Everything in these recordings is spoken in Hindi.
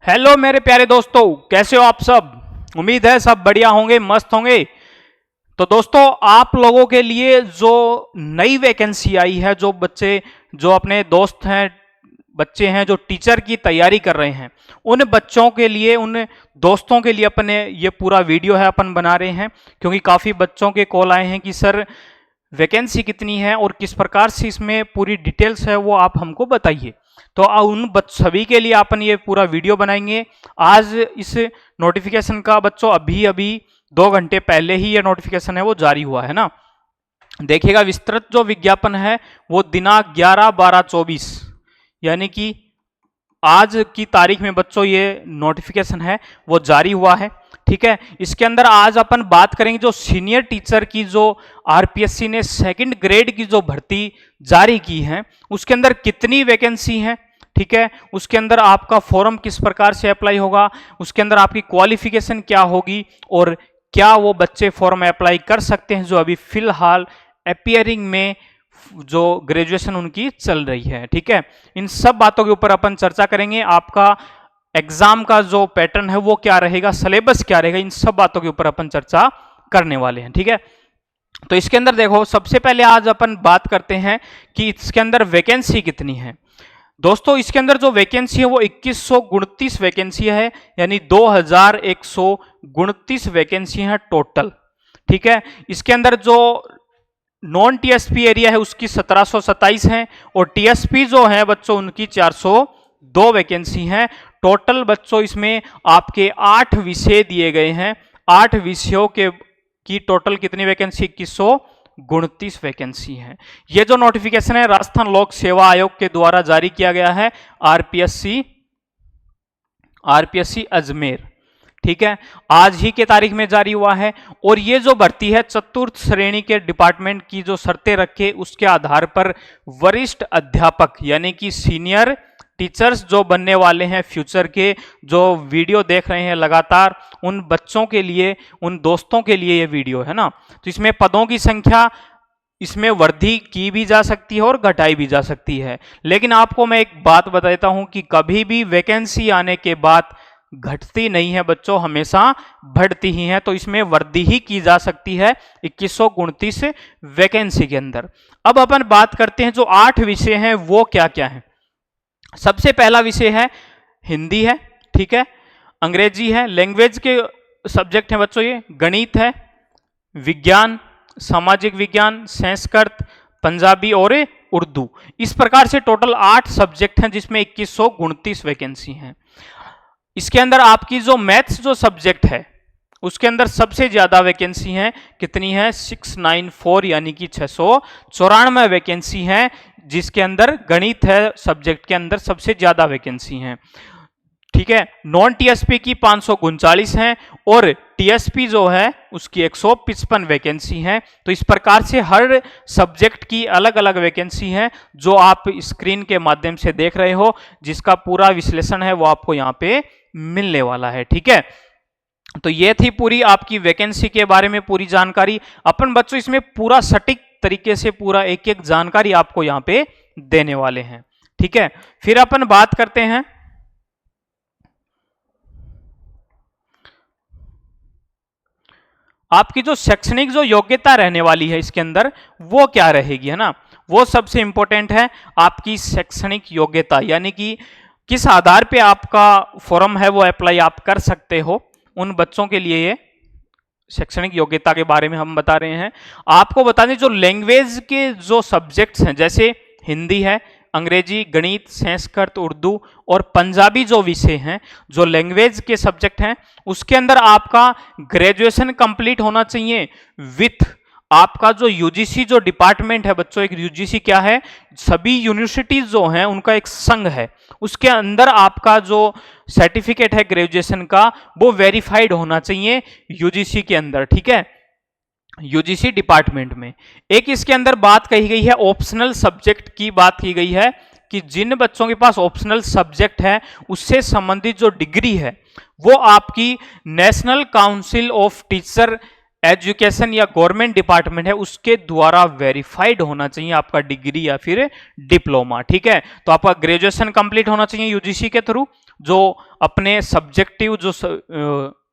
हेलो मेरे प्यारे दोस्तों, कैसे हो आप सब। उम्मीद है सब बढ़िया होंगे, मस्त होंगे। तो दोस्तों, आप लोगों के लिए जो नई वैकेंसी आई है, जो अपने दोस्त हैं, बच्चे हैं जो टीचर की तैयारी कर रहे हैं, उन बच्चों के लिए, उन दोस्तों के लिए अपने ये पूरा वीडियो है अपन बना रहे हैं। क्योंकि काफ़ी बच्चों के कॉल आए हैं कि सर वैकेंसी कितनी है और किस प्रकार से इसमें पूरी डिटेल्स है वो आप हमको बताइए। तो उन सभी के लिए अपन ये पूरा वीडियो बनाएंगे। आज इस नोटिफिकेशन का बच्चों अभी अभी 2 घंटे पहले ही ये नोटिफिकेशन है वो जारी हुआ है ना। देखिएगा, विस्तृत जो विज्ञापन है वो दिनांक 11/12/24 यानी कि आज की तारीख में बच्चों ये नोटिफिकेशन है वो जारी हुआ है। ठीक है, इसके अंदर आज अपन बात करेंगे जो सीनियर टीचर की जो आरपीएससी ने सेकंड ग्रेड की जो भर्ती जारी की है उसके अंदर कितनी वैकेंसी है। ठीक है, उसके अंदर आपका फॉर्म किस प्रकार से अप्लाई होगा, उसके अंदर आपकी क्वालिफिकेशन क्या होगी और क्या वो बच्चे फॉर्म अप्लाई कर सकते हैं जो अभी फिलहाल अपियरिंग में जो ग्रेजुएशन उनकी चल रही है। ठीक है, इन सब बातों के ऊपर अपन चर्चा करेंगे। आपका एग्जाम का जो पैटर्न है वो क्या रहेगा, सिलेबस क्या रहेगा, इन सब बातों के ऊपर अपन चर्चा करने वाले हैं। ठीक है, तो इसके अंदर देखो, सबसे पहले आज अपन बात करते हैं कि इसके अंदर वैकेंसी कितनी है। दोस्तों, इसके अंदर जो वैकेंसी है वो 2129 वैकेंसी है, यानी 2129 वैकेंसी है टोटल। ठीक है, इसके अंदर जो नॉन टीएसपी एरिया है उसकी 1727 है और टीएसपी जो है बच्चों उनकी 402 वैकेंसी हैं। टोटल बच्चों इसमें आपके 8 विषय दिए गए हैं। 8 विषयों के की टोटल कितनी वैकेंसी, 2129 वैकेंसी है। यह जो नोटिफिकेशन है राजस्थान लोक सेवा आयोग के द्वारा जारी किया गया है, आरपीएससी अजमेर। ठीक है, आज ही के तारीख में जारी हुआ है। और ये जो भर्ती है चतुर्थ श्रेणी के डिपार्टमेंट की जो शर्तें रखे उसके आधार पर वरिष्ठ अध्यापक यानी कि सीनियर टीचर्स जो बनने वाले हैं फ्यूचर के, जो वीडियो देख रहे हैं लगातार, उन बच्चों के लिए, उन दोस्तों के लिए ये वीडियो है ना। तो इसमें पदों की संख्या इसमें वृद्धि की भी जा सकती है और घटाई भी जा सकती है। लेकिन आपको मैं एक बात बता देता हूं कि कभी भी वैकेंसी आने के बाद घटती नहीं है बच्चों, हमेशा बढ़ती ही है। तो इसमें वृद्धि ही की जा सकती है 2129 वैकेंसी के अंदर। अब अपन बात करते हैं जो 8 विषय हैं वो क्या क्या है। सबसे पहला विषय है हिंदी है। ठीक है, अंग्रेजी है, लैंग्वेज के सब्जेक्ट हैं बच्चों ये, गणित है, विज्ञान, सामाजिक विज्ञान, संस्कृत, पंजाबी और उर्दू। इस प्रकार से टोटल 8 सब्जेक्ट हैं जिसमें 2129 वैकेंसी हैं। इसके अंदर आपकी जो मैथ्स जो सब्जेक्ट है उसके अंदर सबसे ज्यादा वैकेंसी है, कितनी है, 694 यानी कि 694 वैकेंसी है, जिसके अंदर गणित है सब्जेक्ट के अंदर सबसे ज्यादा वैकेंसी है। ठीक है, नॉन टीएसपी की 539 है और टीएसपी जो है उसकी 155 वैकेंसी है। तो इस प्रकार से हर सब्जेक्ट की अलग अलग वैकेंसी है जो आप स्क्रीन के माध्यम से देख रहे हो, जिसका पूरा विश्लेषण है वो आपको यहाँ पे मिलने वाला है। ठीक है, तो ये थी पूरी आपकी वैकेंसी के बारे में पूरी जानकारी। अपन बच्चों इसमें पूरा सटीक तरीके से पूरा एक एक जानकारी आपको यहाँ पे देने वाले हैं। ठीक है, फिर अपन बात करते हैं आपकी जो शैक्षणिक जो योग्यता रहने वाली है इसके अंदर वो क्या रहेगी, है ना। वो सबसे इंपॉर्टेंट है आपकी शैक्षणिक योग्यता, यानी कि किस आधार पे आपका फॉर्म है वो अप्लाई आप कर सकते हो। उन बच्चों के लिए ये शैक्षणिक योग्यता के बारे में हम बता रहे हैं। आपको बता दें जो लैंग्वेज के जो सब्जेक्ट्स हैं जैसे हिंदी है, अंग्रेजी, गणित, संस्कृत, उर्दू और पंजाबी जो विषय हैं, जो लैंग्वेज के सब्जेक्ट हैं, उसके अंदर आपका ग्रेजुएशन कंप्लीट होना चाहिए विथ आपका जो यूजीसी जो डिपार्टमेंट है बच्चों। एक यूजीसी क्या है, सभी यूनिवर्सिटीज जो हैं उनका एक संघ है, उसके अंदर आपका जो सर्टिफिकेट है ग्रेजुएशन का वो वेरीफाइड होना चाहिए यूजीसी के अंदर। ठीक है, यूजीसी डिपार्टमेंट में। एक इसके अंदर बात कही गई है ऑप्शनल सब्जेक्ट की बात की गई है कि जिन बच्चों के पास ऑप्शनल सब्जेक्ट है उससे संबंधित जो डिग्री है वो आपकी national council of teacher education या गवर्नमेंट डिपार्टमेंट है उसके द्वारा वेरीफाइड होना चाहिए आपका डिग्री या फिर डिप्लोमा। ठीक है, तो आपका ग्रेजुएशन कंप्लीट होना चाहिए यूजीसी के थ्रू जो अपने सब्जेक्टिव जो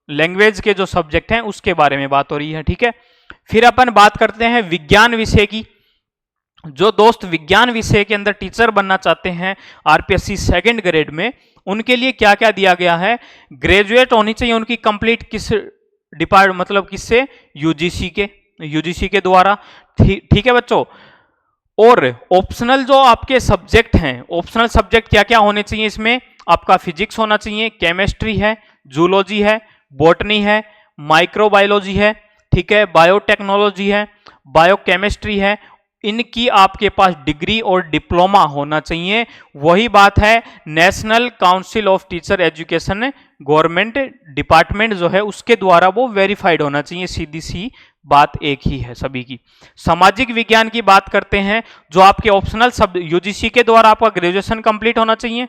लैंग्वेज के जो सब्जेक्ट हैं उसके बारे में बात हो रही है। ठीक है, फिर अपन बात करते हैं विज्ञान विषय की। जो दोस्त विज्ञान विषय के अंदर टीचर बनना चाहते हैं आरपीएससी सेकंड ग्रेड में, उनके लिए क्या क्या दिया गया है। ग्रेजुएट होनी चाहिए उनकी कंप्लीट किस डिपार्टमेंट मतलब किससे, यूजीसी के द्वारा। ठीक है बच्चों। और ऑप्शनल जो आपके सब्जेक्ट हैं, ऑप्शनल सब्जेक्ट क्या क्या होने चाहिए इसमें, आपका फिजिक्स होना चाहिए, केमिस्ट्री है, जूलॉजी है, बॉटनी है, माइक्रोबायोलॉजी है, ठीक है, बायोटेक्नोलॉजी है, बायोकेमिस्ट्री है। इनकी आपके पास डिग्री और डिप्लोमा होना चाहिए। वही बात है national council of teacher education, government department जो है उसके द्वारा वो वेरीफाइड होना चाहिए। सीधी सी बात एक ही है सभी की। सामाजिक विज्ञान की बात करते हैं, जो आपके ऑप्शनल सब यूजीसी के द्वारा आपका ग्रेजुएशन कंप्लीट होना चाहिए।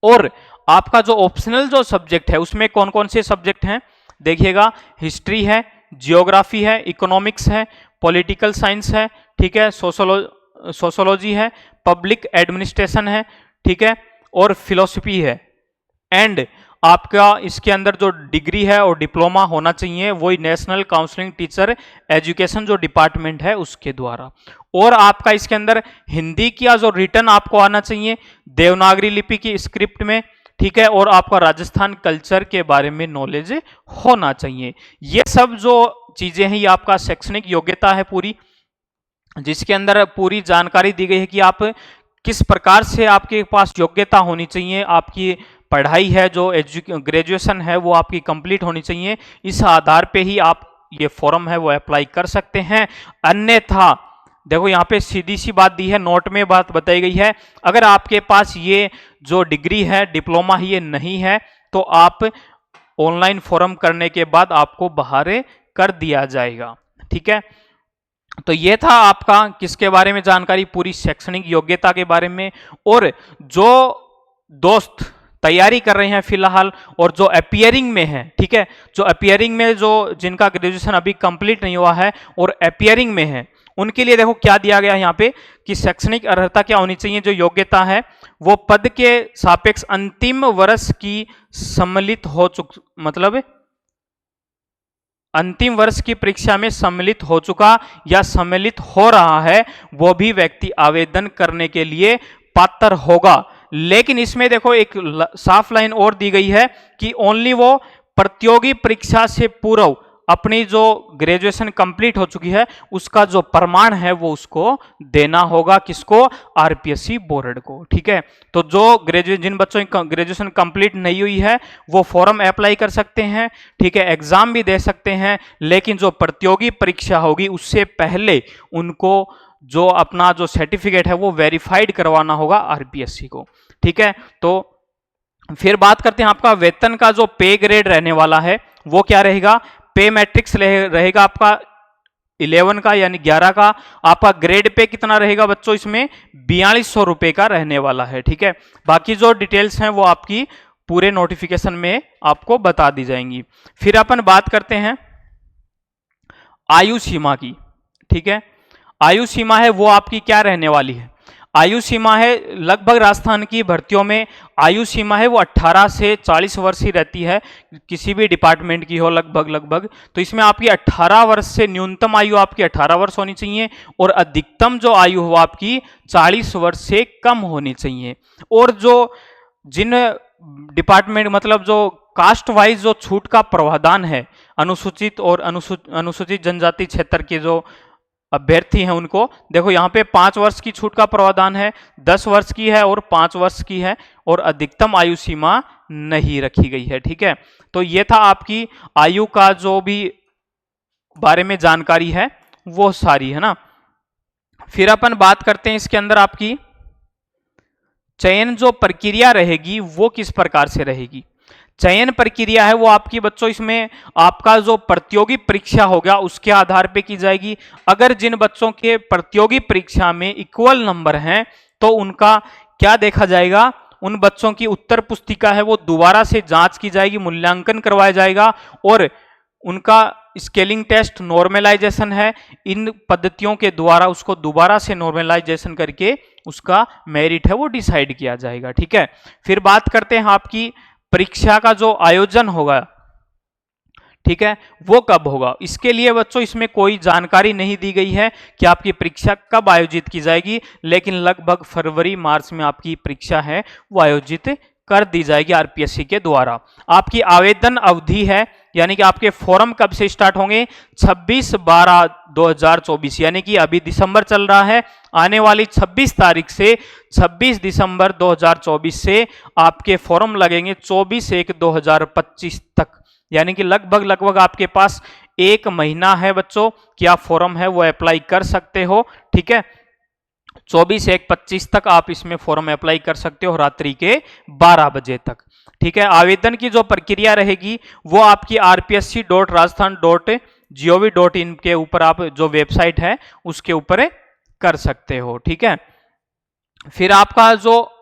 और आपका जो ऑप्शनल जो सब्जेक्ट है उसमें कौन कौन से सब्जेक्ट हैं देखिएगा, हिस्ट्री है, जियोग्राफी है, इकोनॉमिक्स है, पॉलिटिकल साइंस है, ठीक है, सोशोलॉजी है, पब्लिक एडमिनिस्ट्रेशन है, ठीक है, और फिलोसफी है। एंड आपका इसके अंदर जो डिग्री है और डिप्लोमा होना चाहिए वही नेशनल काउंसलिंग टीचर एजुकेशन जो डिपार्टमेंट है उसके द्वारा। और आपका इसके अंदर हिंदी का जो रिटर्न आपको आना चाहिए देवनागरी लिपि की स्क्रिप्ट में, ठीक है, और आपका राजस्थान कल्चर के बारे में नॉलेज होना चाहिए। ये सब जो चीजें हैं ये आपका शैक्षणिक योग्यता है पूरी, जिसके अंदर पूरी जानकारी दी गई है कि आप किस प्रकार से आपके पास योग्यता होनी चाहिए, आपकी पढ़ाई है जो ग्रेजुएशन है वो आपकी कंप्लीट होनी चाहिए। इस आधार पे ही आप ये फॉर्म है वो अप्लाई कर सकते हैं। अन्यथा देखो यहाँ पे सीधी सी बात दी है, नोट में बात बताई गई है, अगर आपके पास ये जो डिग्री है डिप्लोमा ही ये नहीं है तो आप ऑनलाइन फॉर्म करने के बाद आपको बाहर कर दिया जाएगा। ठीक है, तो ये था आपका किसके बारे में जानकारी, पूरी शैक्षणिक योग्यता के बारे में। और जो दोस्त तैयारी कर रहे हैं फिलहाल और जो अपियरिंग में है, ठीक है, जो अपियरिंग में जो जिनका ग्रेजुएशन अभी कंप्लीट नहीं हुआ है और अपियरिंग में है उनके लिए देखो क्या दिया गया है यहाँ पे कि शैक्षणिक अर्हता क्या होनी चाहिए। जो योग्यता है वो पद के सापेक्ष अंतिम वर्ष की सम्मिलित हो मतलब अंतिम वर्ष की परीक्षा में सम्मिलित हो चुका या सम्मिलित हो रहा है वो भी व्यक्ति आवेदन करने के लिए पात्र होगा। लेकिन इसमें देखो एक साफ लाइन और दी गई है कि ओनली वो प्रतियोगी परीक्षा से पूर्व अपनी जो ग्रेजुएशन कंप्लीट हो चुकी है उसका जो प्रमाण है वो उसको देना होगा, किसको, आरपीएससी बोर्ड को। ठीक है, तो जो जिन बच्चों की ग्रेजुएशन कंप्लीट नहीं हुई है वो फॉर्म अप्लाई कर सकते हैं, ठीक है, एग्जाम भी दे सकते हैं, लेकिन जो प्रतियोगी परीक्षा होगी उससे पहले उनको जो अपना जो सर्टिफिकेट है वो वेरीफाइड करवाना होगा आरपीएससी को। ठीक है, तो फिर बात करते हैं आपका वेतन का जो पे ग्रेड रहने वाला है वो क्या रहेगा। पे मैट्रिक्स रहेगा आपका 11 का यानी 11 का। आपका ग्रेड पे कितना रहेगा बच्चों, इसमें 4200 रुपए का रहने वाला है। ठीक है, बाकी जो डिटेल्स हैं वो आपकी पूरे नोटिफिकेशन में आपको बता दी जाएंगी। फिर अपन बात करते हैं आयु सीमा की। ठीक है, आयु सीमा है वो आपकी क्या रहने वाली है, आयु सीमा है लगभग राजस्थान की भर्तियों में आयु सीमा है वो 18 से 40 वर्ष ही रहती है, किसी भी डिपार्टमेंट की हो लगभग। तो इसमें आपकी 18 वर्ष से न्यूनतम आयु आपकी 18 वर्ष होनी चाहिए और अधिकतम जो आयु हो आपकी 40 वर्ष से कम होनी चाहिए। और जो जिन डिपार्टमेंट मतलब जो कास्ट वाइज जो छूट का प्रावधान है अनुसूचित और अनुसूचित जनजाति क्षेत्र के जो अभ्यर्थी हैं उनको देखो यहाँ पे 5 वर्ष की छूट का प्रावधान है, 10 वर्ष की है और 5 वर्ष की है और अधिकतम आयु सीमा नहीं रखी गई है। ठीक है, तो ये था आपकी आयु का जो भी बारे में जानकारी है वो सारी है ना। फिर अपन बात करते हैं इसके अंदर आपकी चयन जो प्रक्रिया रहेगी वो किस प्रकार से रहेगी। चयन प्रक्रिया है वो आपकी बच्चों इसमें आपका जो प्रतियोगी परीक्षा होगा उसके आधार पे की जाएगी। अगर जिन बच्चों के प्रतियोगी परीक्षा में इक्वल नंबर हैं तो उनका क्या देखा जाएगा, उन बच्चों की उत्तर पुस्तिका है वो दोबारा से जांच की जाएगी, मूल्यांकन करवाया जाएगा और उनका स्केलिंग टेस्ट, नॉर्मलाइजेशन है, इन पद्धतियों के द्वारा उसको दोबारा से नॉर्मलाइजेशन करके उसका मेरिट है वो डिसाइड किया जाएगा। ठीक है, फिर बात करते हैं आपकी परीक्षा का जो आयोजन होगा, ठीक है, वो कब होगा। इसके लिए बच्चों इसमें कोई जानकारी नहीं दी गई है कि आपकी परीक्षा कब आयोजित की जाएगी, लेकिन लगभग फरवरी मार्च में आपकी परीक्षा है वो आयोजित कर दी जाएगी आरपीएससी के द्वारा। आपकी आवेदन अवधि है, यानी कि आपके फॉर्म कब से स्टार्ट होंगे, 26/12/2024, यानी कि अभी दिसंबर चल रहा है, आने वाली 26 तारीख से 26 दिसंबर 2024 से आपके फॉर्म लगेंगे 24/1/2025 तक, यानी कि लगभग आपके पास 1 महीना है बच्चों कि आप फॉर्म है वो अप्लाई कर सकते हो। ठीक है, 24/1/25 तक आप इसमें फॉर्म अप्लाई कर सकते हो रात्रि के 12 बजे तक। ठीक है, आवेदन की जो प्रक्रिया रहेगी वो आपकी rpsc.rajasthan.gov.in के ऊपर आप जो वेबसाइट है उसके ऊपर कर सकते हो। ठीक है, फिर आपका जो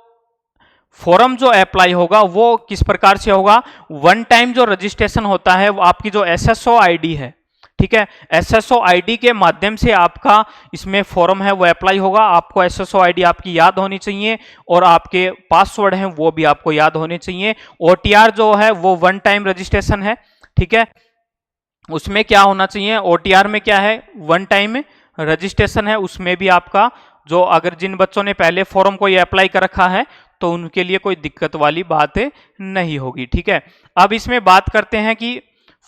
फॉर्म जो अप्लाई होगा वो किस प्रकार से होगा, वन टाइम जो रजिस्ट्रेशन होता है वो आपकी जो एसएसओ आईडी है, ठीक है, एसएसओ आईडी के माध्यम से आपका इसमें फॉर्म है वो अप्लाई होगा। आपको एसएसओ आईडी आपकी याद होनी चाहिए और आपके पासवर्ड हैं वो भी आपको याद होने चाहिए। ओटीआर जो है वो वन टाइम रजिस्ट्रेशन है, ठीक है, उसमें क्या होना चाहिए, ओटीआर में क्या है, वन टाइम रजिस्ट्रेशन है, उसमें भी आपका जो अगर जिन बच्चों ने पहले फॉर्म को ये अप्लाई कर रखा है तो उनके लिए कोई दिक्कत वाली बात नहीं होगी। ठीक है, अब इसमें बात करते हैं कि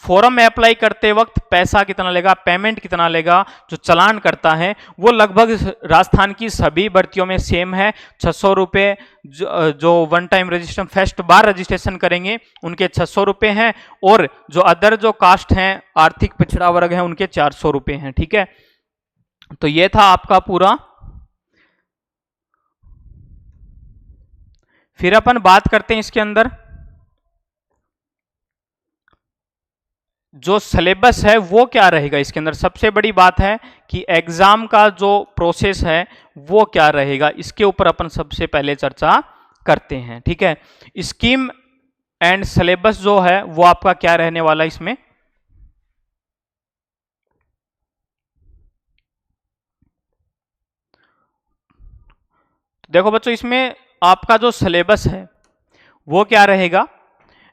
फॉर्म में अप्लाई करते वक्त पैसा कितना लेगा, पेमेंट कितना लेगा। जो चालान करता है वो लगभग राजस्थान की सभी भर्तियों में सेम है, 600 रुपये। जो वन टाइम रजिस्ट्रेशन फर्स्ट बार रजिस्ट्रेशन करेंगे उनके 600 रुपये हैं, और जो अदर जो कास्ट हैं, आर्थिक पिछड़ा वर्ग है, उनके 400 रुपये हैं। ठीक है, तो ये था आपका पूरा। फिर अपन बात करते हैं इसके अंदर जो सिलेबस है वो क्या रहेगा। इसके अंदर सबसे बड़ी बात है कि एग्जाम का जो प्रोसेस है वो क्या रहेगा, इसके ऊपर अपन सबसे पहले चर्चा करते हैं। ठीक है, स्कीम एंड सिलेबस जो है वो आपका क्या रहने वाला है इसमें। देखो बच्चों, इसमें आपका जो सिलेबस है वो क्या रहेगा,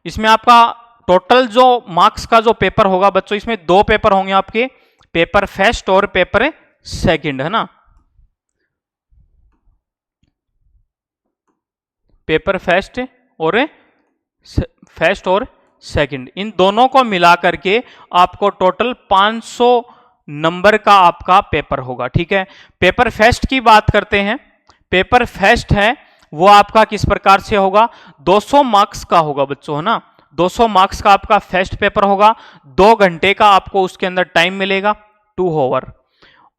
इसमें आपका टोटल जो मार्क्स का जो पेपर होगा बच्चों, इसमें 2 पेपर होंगे आपके, पेपर फर्स्ट और पेपर सेकंड, है ना। पेपर फर्स्ट और सेकंड, इन दोनों को मिला करके आपको टोटल 500 नंबर का आपका पेपर होगा। ठीक है, पेपर फर्स्ट की बात करते हैं। पेपर फर्स्ट है वो आपका किस प्रकार से होगा, 200 मार्क्स का होगा बच्चों, है ना। 200 मार्क्स का आपका फर्स्ट पेपर होगा, 2 घंटे का आपको उसके अंदर टाइम मिलेगा, 2 आवर,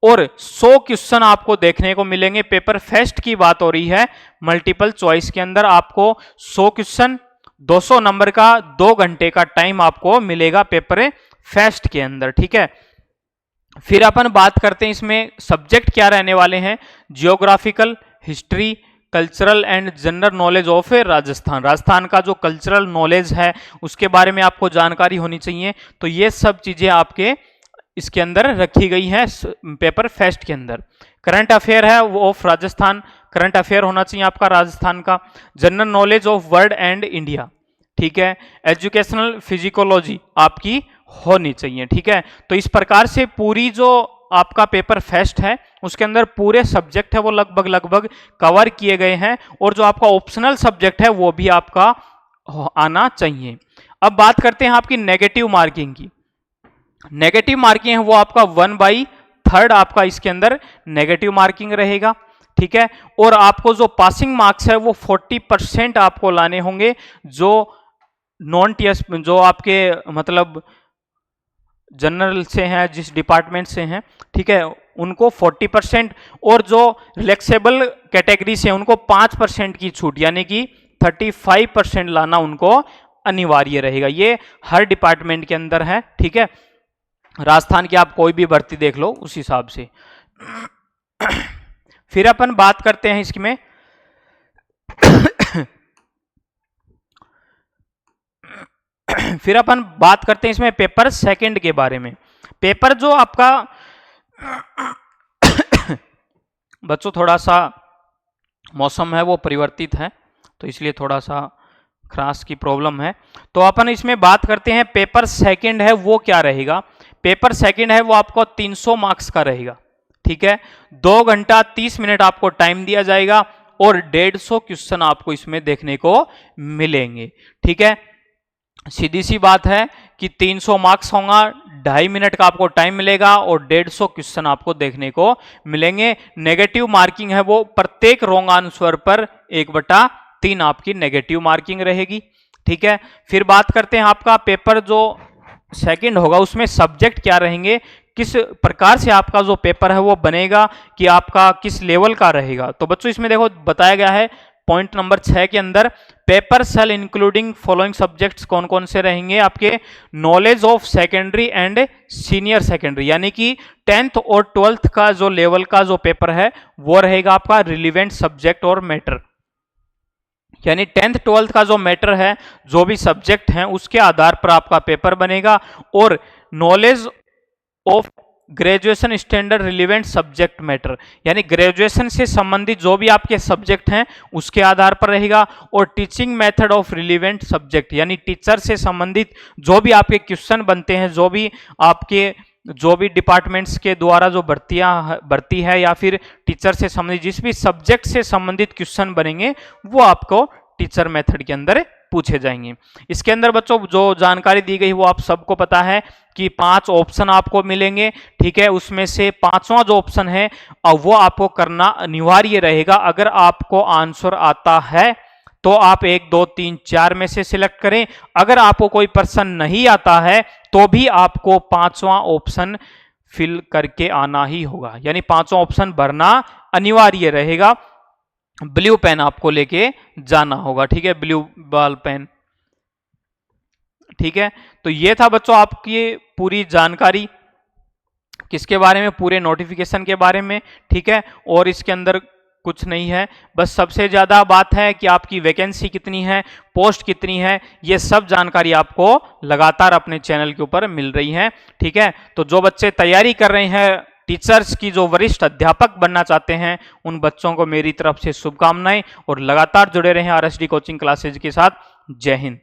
और 100 क्वेश्चन आपको देखने को मिलेंगे। पेपर फर्स्ट की बात हो रही है, मल्टीपल चॉइस के अंदर आपको 100 क्वेश्चन 200 नंबर का 2 घंटे का टाइम आपको मिलेगा पेपर फर्स्ट के अंदर। ठीक है, फिर अपन बात करते हैं इसमें सब्जेक्ट क्या रहने वाले हैं, geographical, history, cultural and general knowledge of Rajasthan. Rajasthan का जो कल्चरल नॉलेज है उसके बारे में आपको जानकारी होनी चाहिए। तो ये सब चीजें आपके इसके अंदर रखी गई हैं पेपर फर्स्ट के अंदर। करंट अफेयर है वो ऑफ राजस्थान, करंट अफेयर होना चाहिए आपका राजस्थान का। General knowledge of world and India, ठीक है। एजुकेशनल फिजिकोलॉजी आपकी होनी चाहिए। ठीक है, तो इस प्रकार से पूरी जो आपका पेपर फर्स्ट है उसके अंदर पूरे सब्जेक्ट है वो लगभग कवर किए गए हैं, और जो आपका ऑप्शनल सब्जेक्ट है वो भी आपका आना चाहिए। अब बात करते हैं आपकी नेगेटिव मार्किंग की। नेगेटिव मार्किंग है वो आपका 1/3 आपका इसके अंदर नेगेटिव मार्किंग रहेगा। ठीक है, और आपको जो पासिंग मार्क्स है वो 40% आपको लाने होंगे, जो नॉन टीएस जो आपके मतलब जनरल से हैं, जिस डिपार्टमेंट से हैं, ठीक है, उनको 40%, और जो रिलैक्सेबल कैटेगरी से उनको 5% की छूट, यानी कि 35% लाना उनको अनिवार्य रहेगा। ये हर डिपार्टमेंट के अंदर है। ठीक है, राजस्थान की आप कोई भी भर्ती देख लो उस हिसाब से। फिर अपन बात करते हैं इसमें फिर अपन बात करते हैं इसमें पेपर सेकंड के बारे में। पेपर जो आपका बच्चों थोड़ा सा मौसम है वो परिवर्तित है, तो इसलिए थोड़ा सा खराश की प्रॉब्लम है। तो अपन इसमें बात करते हैं पेपर सेकंड है वो क्या रहेगा। पेपर सेकंड है वो आपको 300 मार्क्स का रहेगा, ठीक है। 2 घंटा 30 मिनट आपको टाइम दिया जाएगा और 150 क्वेश्चन आपको इसमें देखने को मिलेंगे, ठीक है। सीधी सी बात है कि 300 मार्क्स होगा, 2.5 मिनट का आपको टाइम मिलेगा और 150 क्वेश्चन आपको देखने को मिलेंगे। नेगेटिव मार्किंग है वो प्रत्येक रॉन्ग आंसर पर 1/3 आपकी नेगेटिव मार्किंग रहेगी, ठीक है। फिर बात करते हैं आपका पेपर जो सेकंड होगा उसमें सब्जेक्ट क्या रहेंगे, किस प्रकार से आपका जो पेपर है वो बनेगा, कि आपका किस लेवल का रहेगा। तो बच्चों इसमें देखो बताया गया है पॉइंट नंबर 6 के अंदर, paper shall including following subjects कौन कौन से रहेंगे आपके, knowledge of secondary and senior secondary, यानी कि 10th और 12th का जो लेवल का जो पेपर है वो रहेगा आपका रिलीवेंट सब्जेक्ट और मैटर, यानी 10th 12th का जो मैटर है, जो भी सब्जेक्ट हैं उसके आधार पर आपका पेपर बनेगा। और knowledge of graduation standard relevant subject matter, यानी ग्रेजुएशन से संबंधित जो भी आपके सब्जेक्ट हैं उसके आधार पर रहेगा। और teaching method of relevant subject, यानी टीचर से संबंधित जो भी आपके क्वेश्चन बनते हैं, जो भी डिपार्टमेंट्स के द्वारा जो भर्ती है या फिर टीचर से संबंधित जिस भी सब्जेक्ट से संबंधित क्वेश्चन बनेंगे वो आपको टीचर मेथड के अंदर पूछे जाएंगे। इसके अंदर बच्चों जो जानकारी दी गई वो आप सबको पता है कि 5 ऑप्शन आपको मिलेंगे, ठीक है। उसमें से 5वां जो ऑप्शन है वो आपको करना अनिवार्य रहेगा। अगर आपको आंसर आता है तो आप 1 2 3 4 में से सिलेक्ट करें। अगर आपको कोई प्रश्न नहीं आता है तो भी आपको 5वां ऑप्शन फिल करके आना ही होगा, यानी 5वां ऑप्शन भरना अनिवार्य रहेगा। ब्लू पेन आपको लेके जाना होगा, ठीक है, ब्लू बॉल पेन, ठीक है। तो ये था बच्चों आपकी पूरी जानकारी किसके बारे में, पूरे नोटिफिकेशन के बारे में, ठीक है। और इसके अंदर कुछ नहीं है, बस सबसे ज्यादा बात है कि आपकी वैकेंसी कितनी है, पोस्ट कितनी है, ये सब जानकारी आपको लगातार अपने चैनल के ऊपर मिल रही है, ठीक है। तो जो बच्चे तैयारी कर रहे हैं टीचर्स की, जो वरिष्ठ अध्यापक बनना चाहते हैं, उन बच्चों को मेरी तरफ से शुभकामनाएं और लगातार जुड़े रहें आरएसडी कोचिंग क्लासेज के साथ। जय हिंद।